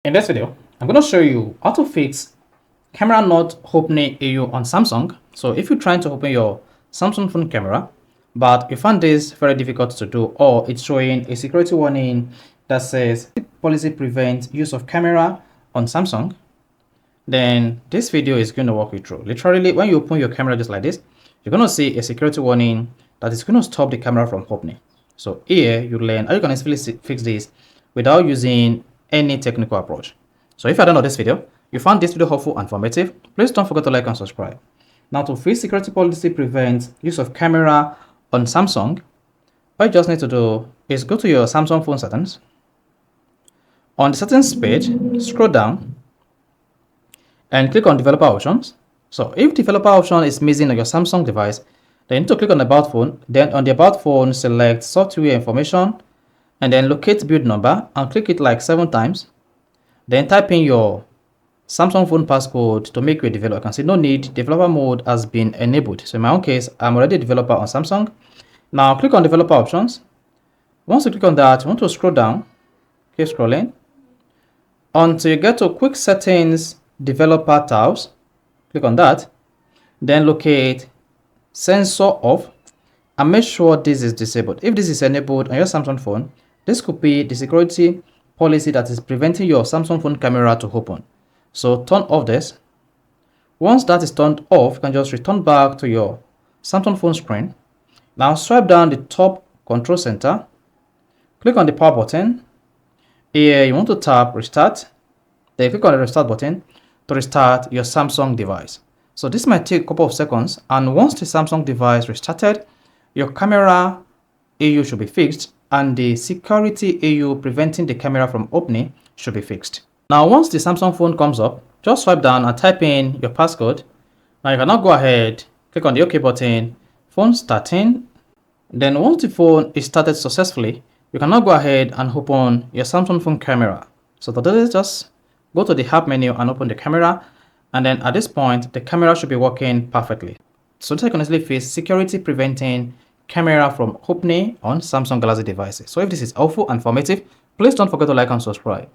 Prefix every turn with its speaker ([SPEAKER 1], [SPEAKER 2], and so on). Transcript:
[SPEAKER 1] In this video, I'm going to show you how to fix camera not opening AU on Samsung. So if you're trying to open your Samsung phone camera, but you find this very difficult to do, or it's showing a security warning that says policy prevents use of camera on Samsung, then this video is going to walk you through. Literally, when you open your camera just like this, you're going to see a security warning that is going to stop the camera from opening. So here you learn how you can easily fix this without using any technical approach. So if you don't know this video, you found this video helpful and informative, please don't forget to like and subscribe. Now, to fix security policy prevents use of camera on Samsung, all you just need to do is go to your Samsung phone settings. On the settings page, scroll down and click on developer options. So if developer option is missing on your Samsung device, then you need to click on the about phone. Then on the about phone, select software information and then locate build number and click it like 7 times. Then type in your Samsung phone passcode to make you a developer. You can see no need, developer mode has been enabled. So in my own case, I'm already a developer on Samsung. Now click on developer options. Once you click on that, you want to scroll down, keep scrolling until you get to quick settings developer tabs. Click on that, then locate sensor off and make sure this is disabled. If this is enabled on your Samsung phone, this could be the security policy that is preventing your Samsung phone camera to open. So turn off this. Once that is turned off, you can just return back to your Samsung phone screen. Now swipe down the top control center, click on the power button. Here you want to tap restart, then click on the restart button to restart your Samsung device. So this might take a couple of seconds, and once the Samsung device restarted, your camera AU should be fixed and the security AU preventing the camera from opening should be fixed. Now once the Samsung phone comes up, just swipe down and type in your passcode. Now you can now go ahead, click on the OK button, phone starting. Then once the phone is started successfully, you can now go ahead and open your Samsung phone camera. So to do this, just go to the app menu and open the camera, and then at this point the camera should be working perfectly. So this can easily fix security preventing camera from opening on Samsung Galaxy devices. So if this is helpful and informative, please don't forget to like and subscribe.